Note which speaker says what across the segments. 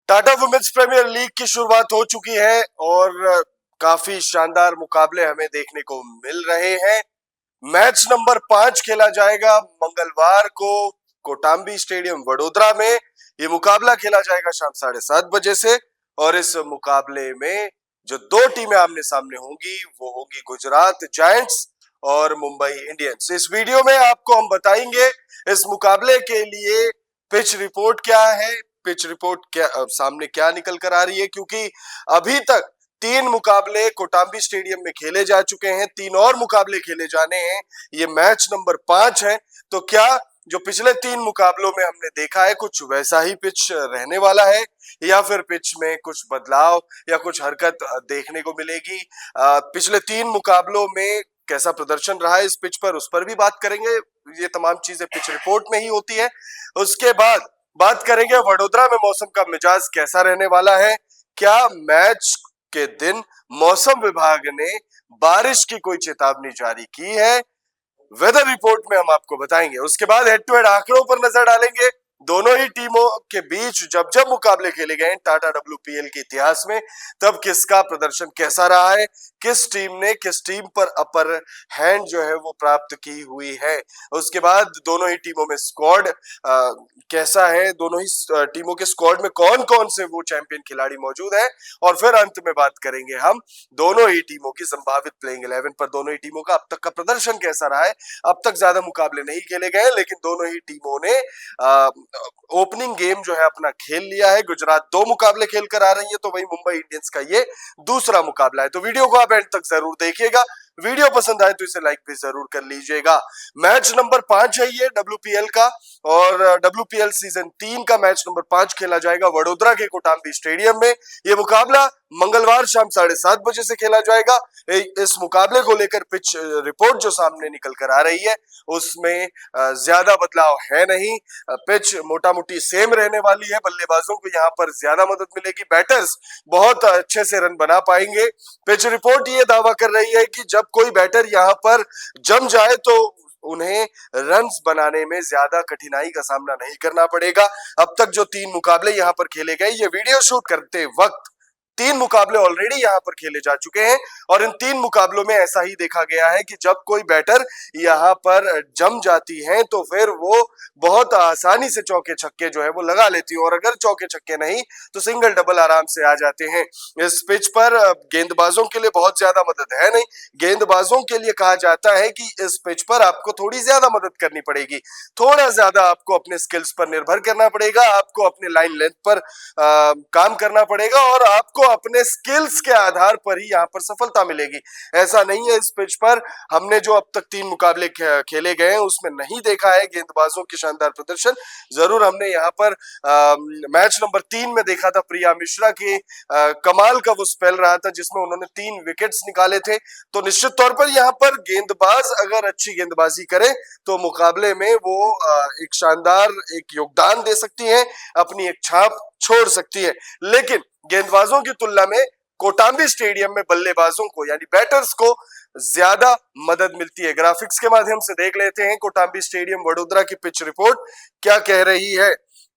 Speaker 1: Tata women's premier league की शुरुआत हो चुकी है और काफी शानदार मुकाबले हमें देखने को मिल रहे हैं। मैच नंबर 5 खेला जाएगा मंगलवार को कोटाम्बी स्टेडियम वडोदरा में। ये मुकाबला खेला जाएगा शाम 7:30 बजे से और इस मुकाबले में जो दो टीमें आमने सामने होंगी वो होगी गुजरात जायंट्स और मुंबई इंडियंस। इस वीडियो में आपको हम बताएंगे इस मुकाबले के लिए पिच रिपोर्ट क्या है, पिच रिपोर्ट क्या सामने क्या निकल कर आ रही है, क्योंकि अभी तक 3 मुकाबले कोटाम्बी स्टेडियम में खेले जा चुके हैं, 3 और मुकाबले खेले जाने हैं। ये मैच नंबर 5 है। तो क्या जो पिछले 3 मुकाबलों में हमने देखा है कुछ वैसा ही पिच रहने वाला है या फिर पिच में कुछ बदलाव या कुछ हरकत देखने को मिलेगी? पिछले 3 मुकाबलों में कैसा प्रदर्शन रहा है इस पिच पर, उस पर भी बात करेंगे। ये तमाम चीजें पिच रिपोर्ट में ही होती है। उसके बाद बात करेंगे वडोदरा में मौसम का मिजाज कैसा रहने वाला है। क्या मैच के दिन मौसम विभाग ने बारिश की कोई चेतावनी जारी की है? वेदर रिपोर्ट में हम आपको बताएंगे। उसके बाद हेड टू हेड आंकड़ों पर नजर डालेंगे। दोनों ही टीमों के बीच जब जब मुकाबले खेले गए टाटा डब्ल्यूपीएल के इतिहास में, तब किसका प्रदर्शन कैसा रहा है, किस टीम ने किस टीम पर अपर हैंड जो है वो प्राप्त की हुई है। उसके बाद दोनों ही टीमों में स्क्वाड कैसा है, दोनों ही टीमों के स्क्वाड में कौन कौन से वो चैंपियन खिलाड़ी मौजूद है, और फिर अंत में बात करेंगे हम दोनों ही टीमों की संभावित प्लेइंग 11 पर। दोनों ही टीमों का अब तक का प्रदर्शन कैसा रहा है। अब तक ज्यादा मुकाबले नहीं खेले गए लेकिन दोनों ही टीमों ने ओपनिंग गेम जो है अपना खेल लिया है। गुजरात 2 मुकाबले खेल कर आ रही है तो वही मुंबई इंडियंस का ये दूसरा मुकाबला है। तो वीडियो को आप एंड तक जरूर देखिएगा। वीडियो पसंद आए तो इसे लाइक भी जरूर कर लीजिएगा। मैच नंबर 5 है ये डब्ल्यूपीएल का, और डब्ल्यूपीएल सीजन 3 का मैच नंबर 5 खेला जाएगा वडोदरा के कोटाम्बी स्टेडियम में। ये मुकाबला मंगलवार शाम 7:30 बजे से खेला जाएगा। इस मुकाबले को लेकर पिच रिपोर्ट जो सामने निकल कर आ रही है उसमें ज्यादा बदलाव है नहीं। पिच मोटा मोटी सेम रहने वाली है। बल्लेबाजों को यहाँ पर ज्यादा मदद मिलेगी, बैटर्स बहुत अच्छे से रन बना पाएंगे। पिच रिपोर्ट ये दावा कर रही है कि जब कोई बैटर यहाँ पर जम जाए तो उन्हें रन्स बनाने में ज्यादा कठिनाई का सामना नहीं करना पड़ेगा। अब तक जो 3 मुकाबले यहाँ पर खेले गए, ये वीडियो शूट करते वक्त 3 मुकाबले ऑलरेडी यहाँ पर खेले जा चुके हैं और इन 3 मुकाबलों में ऐसा ही देखा गया है कि जब कोई बैटर यहाँ पर जम जाती है तो फिर वो बहुत आसानी से चौके छक्के जो है वो लगा लेती है, और अगर चौके छक्के नहीं तो सिंगल डबल आराम से आ जाते हैं। इस पिच पर गेंदबाजों के लिए बहुत ज्यादा मदद है नहीं। गेंदबाजों के लिए कहा जाता है कि इस पिच पर आपको थोड़ी ज्यादा मदद करनी पड़ेगी, थोड़ा ज्यादा आपको अपने स्किल्स पर निर्भर करना पड़ेगा, आपको अपने लाइन लेंथ पर काम करना पड़ेगा और आपको अपने स्किल्स के आधार पर ही यहाँ पर सफलता मिलेगी। ऐसा नहीं है इस पिच पर हमने जो अब तक 3 मुकाबले खेले गए हैं उसमें नहीं देखा है गेंदबाजों के शानदार प्रदर्शन। जरूर हमने यहाँ पर मैच नंबर 3 में देखा था प्रिया मिश्रा के कमाल का वो स्पेल रहा था जिसमें उन्होंने 3 विकेट्स निकाले थे। तो निश्चित तौर पर यहाँ पर गेंदबाज अगर अच्छी गेंदबाजी करे तो मुकाबले में वो एक शानदार एक योगदान दे सकती है, अपनी एक छाप छोड़ सकती है। लेकिन गेंदबाजों की तुलना में कोटाम्बी स्टेडियम में बल्लेबाजों को यानी बैटर्स को ज्यादा मदद मिलती है। ग्राफिक्स के माध्यम से देख लेते हैं कोटाम्बी स्टेडियम वडोदरा की पिच रिपोर्ट क्या कह रही है।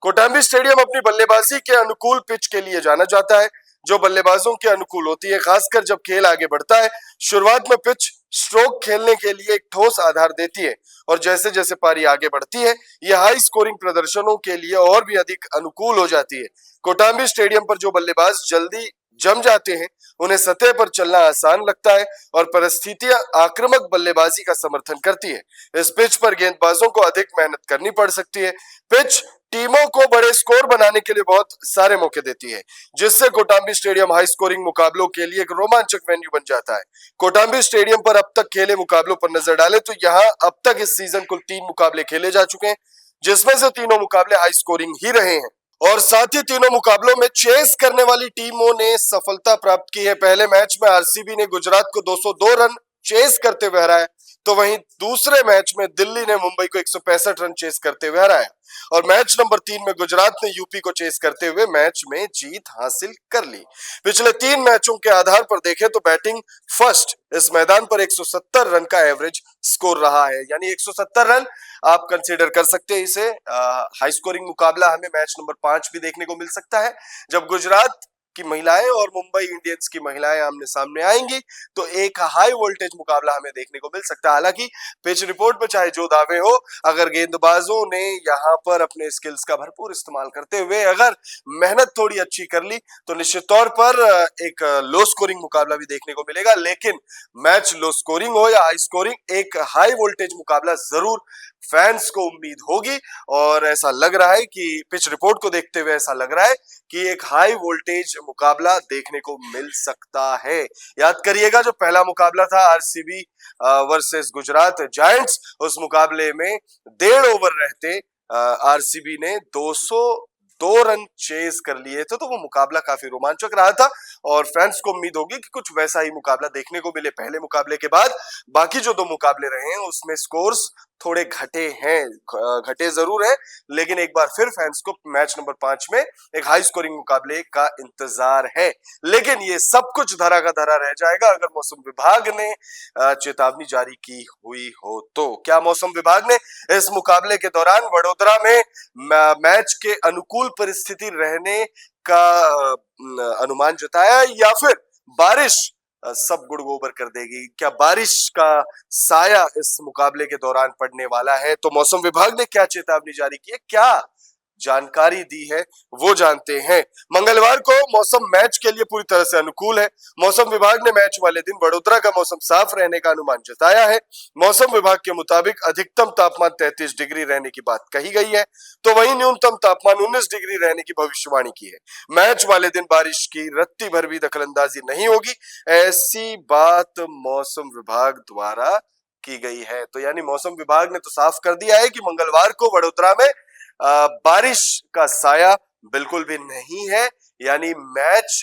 Speaker 1: कोटाम्बी स्टेडियम अपनी बल्लेबाजी के अनुकूल पिच के लिए जाना जाता है, जो बल्लेबाजों के अनुकूल होती है, खासकर जब खेल आगे बढ़ता है। शुरुआत में पिच स्ट्रोक खेलने के लिए एक ठोस आधार देती है और जैसे जैसे पारी आगे बढ़ती है यह हाई स्कोरिंग प्रदर्शनों के लिए और भी अधिक अनुकूल हो जाती है। कोटाम्बी स्टेडियम पर जो बल्लेबाज जल्दी जम जाते हैं उन्हें सतह पर चलना आसान लगता है और परिस्थितियां आक्रामक बल्लेबाजी का समर्थन करती है। इस पिच पर गेंदबाजों को अधिक मेहनत करनी पड़ सकती है। पिच टीमों को बड़े स्कोर बनाने के लिए बहुत सारे मौके देती है, जिससे कोटाम्बी स्टेडियम हाई स्कोरिंग मुकाबलों के लिए एक रोमांचक वेन्यू बन जाता है। कोटाम्बी स्टेडियम पर अब तक खेले मुकाबलों पर नजर डालें तो यहाँ अब तक इस सीजन कुल 3 मुकाबले खेले जा चुके हैं, जिसमें से तीनों मुकाबले हाई स्कोरिंग ही रहे हैं और साथ ही तीनों मुकाबलों में चेस करने वाली टीमों ने सफलता प्राप्त की है। पहले मैच में आरसीबी ने गुजरात को 202 रन चेस करते हुए हराया, तो वहीं दूसरे मैच में दिल्ली ने मुंबई को 165 रन चेस करते हुए हराया और मैच नंबर 3 में गुजरात ने यूपी को चेस करते हुए मैच में जीत हासिल कर ली। पिछले 3 मैचों के आधार पर देखें तो बैटिंग फर्स्ट इस मैदान पर 170 रन का एवरेज स्कोर रहा है, यानी 170 रन आप कंसीडर कर सकते हैं इसे। हाई स्कोरिंग मुकाबला हमें मैच नंबर 5 भी देखने को मिल सकता है, जब गुजरात की महिलाएं और मुंबई इंडियंस की महिलाएं आमने सामने आएंगी तो एक हाई वोल्टेज मुकाबला हमें देखने को मिल सकता है। हालांकि पिच रिपोर्ट में चाहे जो दावे हो, अगर गेंदबाजों ने यहाँ पर अपने स्किल्स का भरपूर इस्तेमाल करते हुए अगर मेहनत थोड़ी अच्छी कर ली तो निश्चित तौर पर एक लो स्कोरिंग मुकाबला भी देखने को मिलेगा। लेकिन मैच लो स्कोरिंग हो या हाई स्कोरिंग, एक हाई वोल्टेज मुकाबला जरूर फैंस को उम्मीद होगी। और ऐसा लग रहा है कि पिच रिपोर्ट को देखते हुए ऐसा लग रहा है कि एक हाई वोल्टेज मुकाबला देखने को मिल सकता है। याद करिएगा जो पहला मुकाबला था आरसीबी वर्सेस गुजरात जायंट्स, उस मुकाबले में 1.5 ओवर रहते आरसीबी ने 202 रन चेस कर लिए थे, तो वो मुकाबला काफी रोमांचक रहा था और फैंस को उम्मीद होगी कि कुछ वैसा ही मुकाबला देखने को मिले पहले मुकाबले के बाद। बाकी जो 2 मुकाबले रहे हैं उसमें स्कोर्स थोड़े घटे हैं, घटे जरूर है, लेकिन एक बार फिर फैंस को मैच नंबर 5 में एक हाई स्कोरिंग मुकाबले का इंतजार है। लेकिन ये सब कुछ धरा का धरा रह जाएगा अगर मौसम विभाग ने चेतावनी जारी की हुई हो तो। क्या मौसम विभाग ने इस मुकाबले के दौरान वडोदरा में मैच के अनुकूल परिस्थिति रहने का अनुमान जताया या फिर बारिश सब गुड़ गोबर कर देगी? क्या बारिश का साया इस मुकाबले के दौरान पड़ने वाला है? तो मौसम विभाग ने क्या चेतावनी जारी की है, क्या जानकारी दी है, वो जानते हैं। मंगलवार को मौसम मैच के लिए पूरी तरह से अनुकूल है। मौसम विभाग ने मैच वाले दिन वडोदरा का मौसम साफ रहने का अनुमान जताया है। मौसम विभाग के मुताबिक अधिकतम तापमान 33 डिग्री रहने की बात कही गई है, तो वहीं न्यूनतम तापमान 19 डिग्री रहने की भविष्यवाणी की है। मैच वाले दिन बारिश की रत्ती भर भी दखलंदाजी नहीं होगी, ऐसी बात मौसम विभाग द्वारा की गई है। तो यानी मौसम विभाग ने तो साफ कर दिया है कि मंगलवार को वडोदरा में बारिश का साया बिल्कुल भी नहीं है, यानी मैच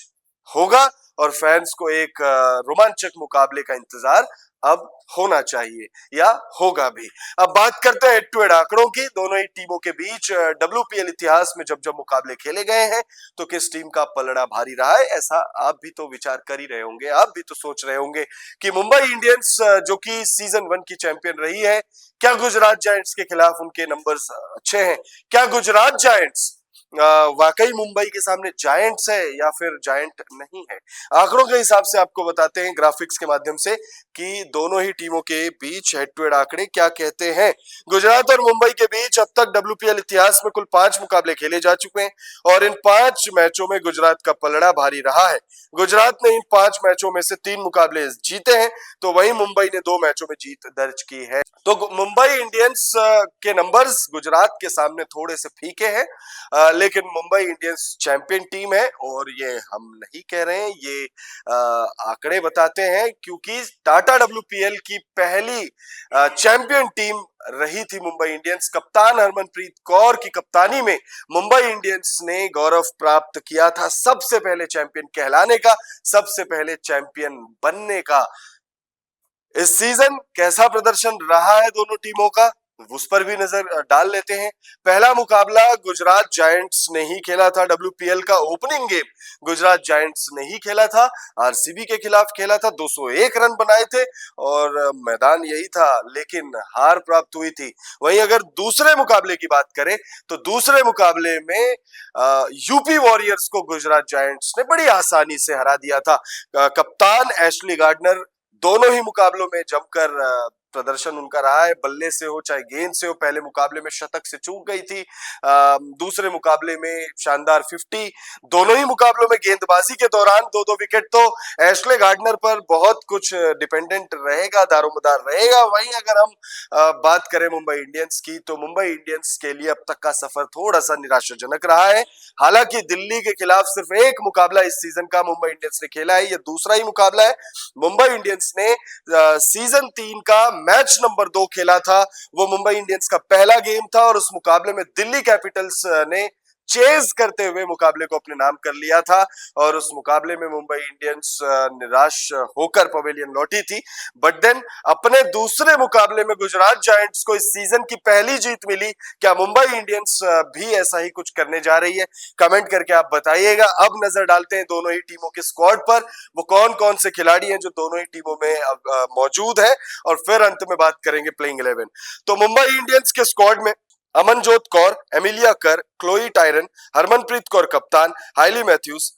Speaker 1: होगा और फैंस को एक रोमांचक मुकाबले का इंतजार अब होना चाहिए या होगा भी। अब बात करते हैं हेड टू हेड आंकड़ों की। दोनों ही टीमों के बीच डब्ल्यूपीएल इतिहास में जब जब मुकाबले खेले गए हैं तो किस टीम का पलड़ा भारी रहा है, ऐसा आप भी तो विचार कर ही रहे होंगे, आप भी तो सोच रहे होंगे कि मुंबई इंडियंस जो कि सीजन 1 की चैंपियन रही है, क्या गुजरात जायंट्स के खिलाफ उनके नंबर्स अच्छे हैं? क्या गुजरात जायंट्स वाकई मुंबई के सामने जायंट्स है या फिर जायंट नहीं है? आंकड़ों के हिसाब से आपको बताते हैं ग्राफिक्स के माध्यम से कि दोनों ही टीमों के बीच हेड टू हेड आंकड़े क्या कहते हैं। गुजरात और मुंबई के बीच अब तक डब्ल्यूपीएल इतिहास में कुल 5 मुकाबले खेले जा चुके हैं और इन 5 मैचों में गुजरात का पलड़ा भारी रहा है। गुजरात ने इन 5 मैचों में से 3 मुकाबले जीते हैं, तो वहीं मुंबई ने 2 मैचों में जीत दर्ज की है। तो मुंबई इंडियंस के नंबर्स गुजरात के सामने थोड़े से फीके हैं, लेकिन मुंबई इंडियंस चैंपियन टीम है और ये हम नहीं कह रहे हैं, ये आंकड़े बताते हैं, क्योंकि टाटा डब्ल्यूपीएल की पहली चैंपियन टीम रही थी मुंबई इंडियंस। कप्तान हरमनप्रीत कौर की कप्तानी में मुंबई इंडियंस ने गौरव प्राप्त किया था सबसे पहले चैंपियन कहलाने का, सबसे पहले चैंपियन बनने का। इस सीजन कैसा प्रदर्शन रहा है दोनों टीमों का, उस पर भी नजर डाल लेते हैं। पहला मुकाबला गुजरात जायंट्स ने ही खेला था, डब्ल्यूपीएल का ओपनिंग गेम गुजरात जायंट्स ने ही खेला था, आरसीबी के खिलाफ खेला था, 201 रन बनाए थे और मैदान यही था, लेकिन हार प्राप्त हुई थी। वहीं अगर दूसरे मुकाबले की बात करें तो दूसरे मुकाबले में यूपी वॉरियर्स को गुजरात जायंट्स ने बड़ी आसानी से हरा दिया था। कप्तान एशली गार्डनर दोनों ही मुकाबलों में जमकर प्रदर्शन उनका रहा है, बल्ले से हो चाहे गेंद से हो। पहले मुकाबले में शतक से चूक गई थी, दूसरे मुकाबले में शानदार 50। दोनों ही मुकाबलों में गेंदबाजी के दौरान 2-2 विकेट तो एशले गार्डनर पर बहुत कुछ डिपेंडेंट रहेगा, दारोमदार रहेगा। वहीं अगर हम बात करें मुंबई इंडियंस की तो मुंबई इंडियंस के लिए अब तक का सफर थोड़ा सा निराशाजनक रहा है। हालांकि दिल्ली के खिलाफ सिर्फ एक मुकाबला इस सीजन का मुंबई इंडियंस ने खेला है, ये दूसरा ही मुकाबला है। मुंबई इंडियंस ने सीजन 3 का मैच नंबर 2 खेला था, वो मुंबई इंडियंस का पहला गेम था और उस मुकाबले में दिल्ली कैपिटल्स ने चेज करते हुए मुकाबले को अपने नाम कर लिया था और उस मुकाबले में मुंबई इंडियंस निराश होकर पवेलियन लौटी थी। बट देन अपने दूसरे मुकाबले में गुजरात जायंट्स को इस सीजन की पहली जीत मिली। क्या मुंबई इंडियंस भी ऐसा ही कुछ करने जा रही है? कमेंट करके आप बताइएगा। अब नजर डालते हैं दोनों ही टीमों के स्क्वाड पर, वो कौन कौन से खिलाड़ी हैं जो दोनों ही टीमों में मौजूद है, और फिर अंत में बात करेंगे प्लेइंग 11। तो मुंबई इंडियंस के स्क्वाड में Amanjot Kaur, Amelia Kerr, Chloe Tryon, Harmanpreet Kaur कप्तान, Hayley Matthews,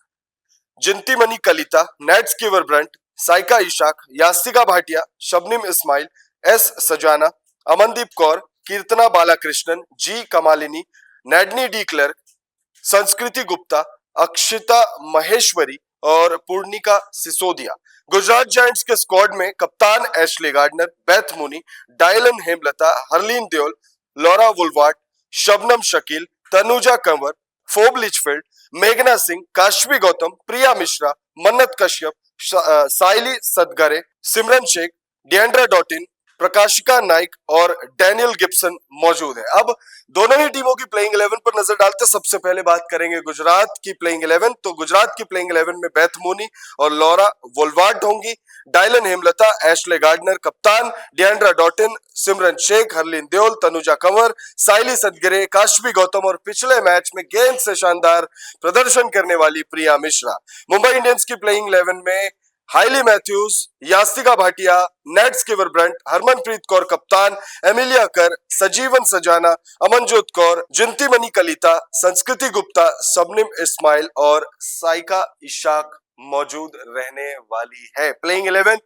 Speaker 1: Jintimani Kalita, Nat Sciver Brunt, Saika Ishaque, Yastika Bhatia, Shabnim Ismail, S Sajana, Amandeep Kaur, Keerthana Balakrishnan, G Kamalini, Nadine de Klerk, Sanskriti Gupta, Akshita Maheshwari और पूर्णिका सिसोदिया। गुजरात जायंट्स के स्क्वाड में कप्तान Ashleigh Gardner, Beth Mooney, Dayalan Hemalatha, Harleen Deol, Laura Wolvaardt, Shabnam Shakeel, Tanuja Kanwar, Phoebe Litchfield, मेघना सिंह, काशवी गौतम, प्रिया मिश्रा, मन्नत कश्यप, साइली सदगरे, सिमरन शेख, डिएंड्रा डॉटिन, प्रकाशिका नाइक और डैनियल गिब्सन मौजूद है। अब दोनों ही टीमों की प्लेइंग 11 पर नजर डालते हैं। सबसे पहले बात करेंगे गुजरात की प्लेइंग 11। तो गुजरात की प्लेइंग 11 में बेथ मोनी और लॉरा वोल्वार्ड होंगी, डायलन हेमलता, एशले गार्डनर कप्तान, डिएंड्रा डॉटिन, सिमरन शेख, हरलीन देओल, तनुजा कंवर, साइली सदगरे, काशवी गौतम और पिछले मैच में गेंद से शानदार प्रदर्शन करने वाली प्रिया मिश्रा। मुंबई इंडियंस की प्लेइंग 11 में Hayley Matthews, Yastika Bhatia, Nat Sciver Brunt, Harmanpreet Kaur कप्तान, एमिलिया कर, सजीवन सजाना, अमनजोत कौर, जिंतीमणि कलिता, संस्कृति गुप्ता, सबनिम इस्माइल और साइका इशाक मौजूद रहने वाली है। प्लेइंग 11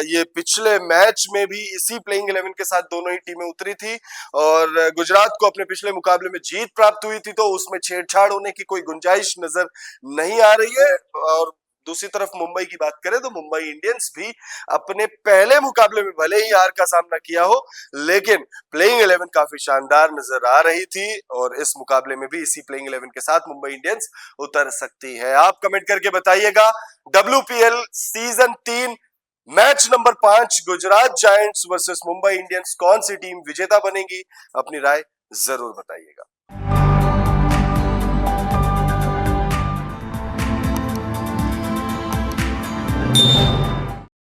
Speaker 1: ये पिछले मैच में भी इसी प्लेइंग 11 के साथ दोनों ही टीमें उतरी थी और गुजरात को अपने पिछले मुकाबले में जीत प्राप्त हुई थी, तो उसमें छेड़छाड़ होने की कोई गुंजाइश नजर नहीं आ रही है। और दूसरी तरफ मुंबई की बात करें तो मुंबई इंडियंस भी अपने पहले मुकाबले में भले ही हार का सामना किया हो, लेकिन प्लेइंग 11 काफी शानदार नजर आ रही थी और इस मुकाबले में भी इसी प्लेइंग 11 के साथ मुंबई इंडियंस उतर सकती है। आप कमेंट करके बताइएगा, WPL season 3 match number 5 Gujarat giants versus Mumbai Indians, कौन सी टीम विजेता बनेगी? अपनी राय जरूर बताइएगा।